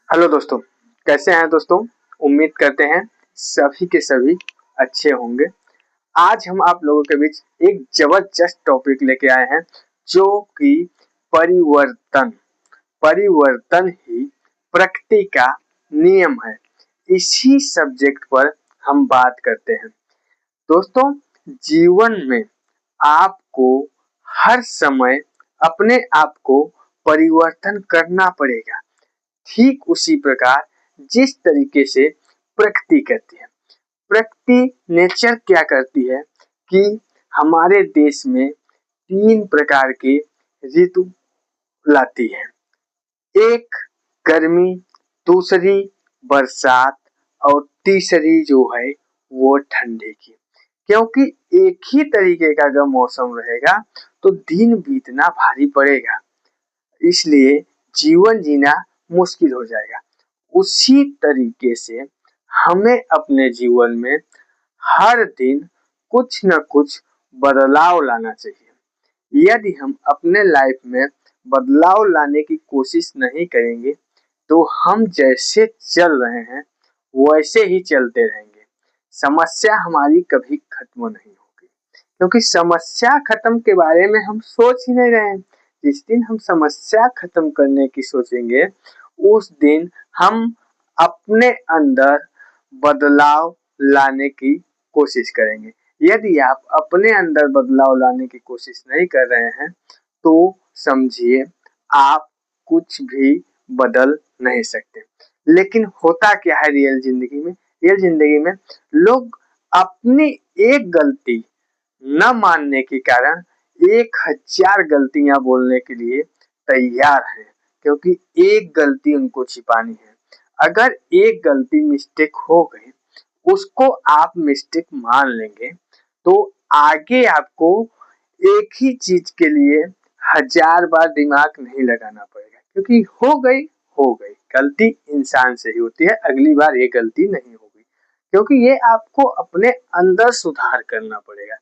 Hello दोस्तों, कैसे हैं दोस्तों। उम्मीद करते हैं सभी के सभी अच्छे होंगे। आज हम आप लोगों के बीच एक जबरदस्त टॉपिक लेके आए हैं जो कि परिवर्तन परिवर्तन ही प्रकृति का नियम है। इसी सब्जेक्ट पर हम बात करते हैं। दोस्तों, जीवन में आपको हर समय अपने आप को परिवर्तन करना पड़ेगा, ठीक उसी प्रकार जिस तरीके से प्रकृति करती है। प्रकृति नेचर क्या करती है कि हमारे देश में 3 प्रकार के ऋतु लाती है। एक गर्मी, दूसरी बरसात और तीसरी जो है वो ठंडी की। क्योंकि एक ही तरीके का अगर मौसम रहेगा तो दिन बीतना भारी पड़ेगा, इसलिए जीवन जीना मुश्किल हो जाएगा। उसी तरीके से हमें अपने जीवन में हर दिन कुछ न कुछ बदलाव लाना चाहिए। यदि हम अपने लाइफ में बदलाव लाने की कोशिश नहीं करेंगे तो हम जैसे चल रहे हैं वैसे ही चलते रहेंगे। समस्या हमारी कभी खत्म नहीं होगी, क्योंकि समस्या खत्म के बारे में हम सोच ही नहीं रहे हैं। जिस दिन हम समस्या खत्म करने की सोचेंगे उस दिन हम अपने अंदर बदलाव लाने की कोशिश करेंगे। यदि आप अपने अंदर बदलाव लाने की कोशिश नहीं कर रहे हैं तो समझिए आप कुछ भी बदल नहीं सकते। लेकिन होता क्या है रियल जिंदगी में लोग अपनी एक गलती न मानने के कारण 1000 गलतियां बोलने के लिए तैयार हैं, क्योंकि एक गलती उनको छिपानी है। अगर एक गलती मिस्टेक हो गई, उसको आप मिस्टेक मान लेंगे तो आगे आपको एक ही चीज के लिए 1000 बार दिमाग नहीं लगाना पड़ेगा, क्योंकि हो गई गलती इंसान से ही होती है। अगली बार ये गलती नहीं होगी, क्योंकि ये आपको अपने अंदर सुधार करना पड़ेगा।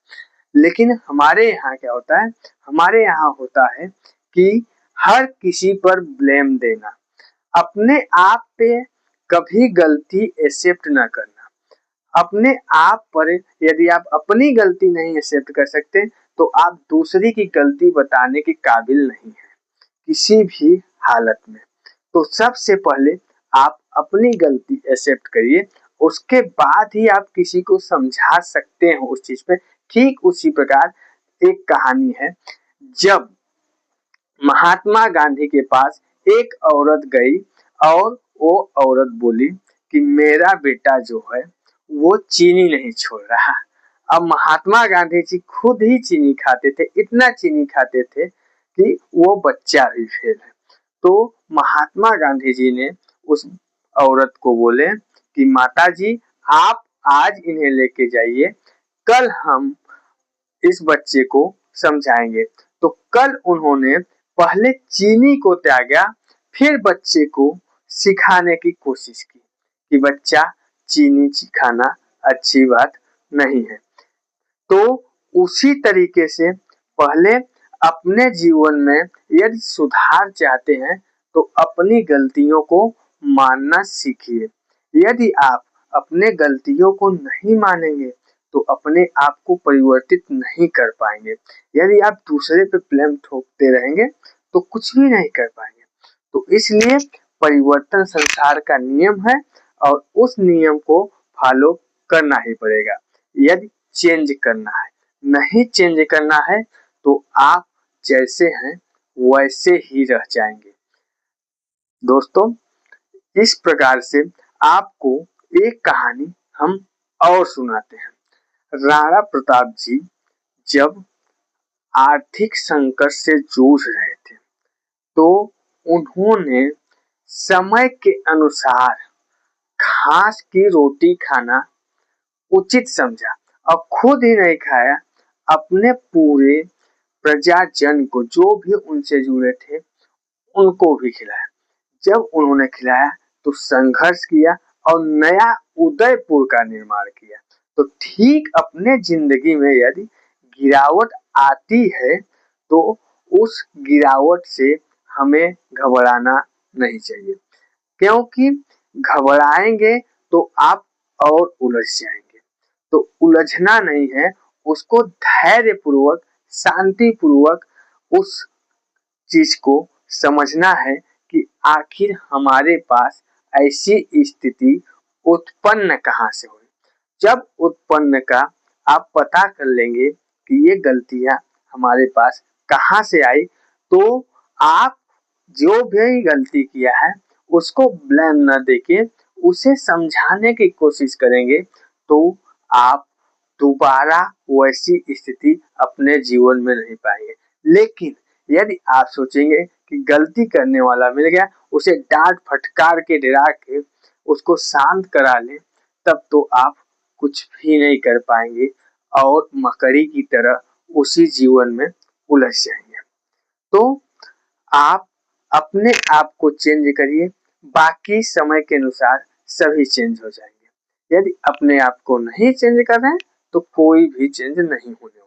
लेकिन हमारे यहाँ क्या होता है, हमारे यहाँ होता है कि हर किसी पर ब्लेम देना, अपने आप पे कभी गलती एक्सेप्ट ना करना। अपने आप पर यदि आप अपनी गलती नहीं एक्सेप्ट कर सकते तो आप दूसरी की गलती बताने के काबिल नहीं है किसी भी हालत में। तो सबसे पहले आप अपनी गलती एक्सेप्ट करिए, उसके बाद ही आप किसी को समझा सकते हो उस चीज पे। ठीक उसी प्रकार एक कहानी है। जब महात्मा गांधी के पास एक औरत गई और वो औरत बोली कि मेरा बेटा जो है वो चीनी नहीं छोड़ रहा। अब महात्मा गांधी जी खुद ही चीनी खाते थे, इतना चीनी खाते थे कि वो बच्चा भी फेल है। तो महात्मा गांधी जी ने उस औरत को बोले कि माता जी आप आज इन्हें लेके जाइए, कल हम इस बच्चे को समझाएंगे। तो कल उन्होंने पहले चीनी को त्यागा, फिर बच्चे को सिखाने की कोशिश की कि बच्चा चीनी खाना अच्छी बात नहीं है। तो उसी तरीके से पहले अपने जीवन में यदि सुधार चाहते हैं तो अपनी गलतियों को मानना सीखिए। यदि आप अपने गलतियों को नहीं मानेंगे तो अपने आप को परिवर्तित नहीं कर पाएंगे। यदि आप दूसरे पे ब्लेम ठोकते रहेंगे तो कुछ भी नहीं कर पाएंगे। तो इसलिए परिवर्तन संसार का नियम है और उस नियम को फॉलो करना ही पड़ेगा यदि चेंज करना है। नहीं चेंज करना है तो आप जैसे हैं वैसे ही रह जाएंगे। दोस्तों, इस प्रकार से आपको एक कहानी हम और सुनाते हैं। राणा प्रताप जी जब आर्थिक संकट से जूझ रहे थे तो उन्होंने समय के अनुसार घास की रोटी खाना उचित समझा और खुद ही नहीं खाया, अपने पूरे प्रजाजन को जो भी उनसे जुड़े थे उनको भी खिलाया। जब उन्होंने खिलाया तो संघर्ष किया और नया उदयपुर का निर्माण किया। तो ठीक अपने जिंदगी में यदि गिरावट आती है तो उस गिरावट से हमें घबराना नहीं चाहिए। क्योंकि घबराएंगे तो आप और उलझ जाएंगे। तो उलझना नहीं है, उसको धैर्य पूर्वक, शांति पूर्वक उस चीज को समझना है कि आखिर हमारे पास ऐसी स्थिति उत्पन्न कहाँ से हुई। जब उत्पन्न का आप पता कर लेंगे कि ये गलतियां हमारे पास कहाँ से आई, तो आप जो भी गलती किया है उसको ब्लेम न देके उसे समझाने की कोशिश करेंगे, तो आप दोबारा वैसी स्थिति अपने जीवन में नहीं पाएंगे। लेकिन यदि आप सोचेंगे कि गलती करने वाला मिल गया, उसे डांट फटकार के डरा के उसको शांत करा लें, तब तो आप कुछ भी नहीं कर पाएंगे और मकड़ी की तरह उसी जीवन में उलझ जाएंगे। तो आप अपने आप को चेंज करिए, बाकी समय के अनुसार सभी चेंज हो जाएंगे। यदि अपने आप को नहीं चेंज कर रहे हैं तो कोई भी चेंज नहीं होने वाला।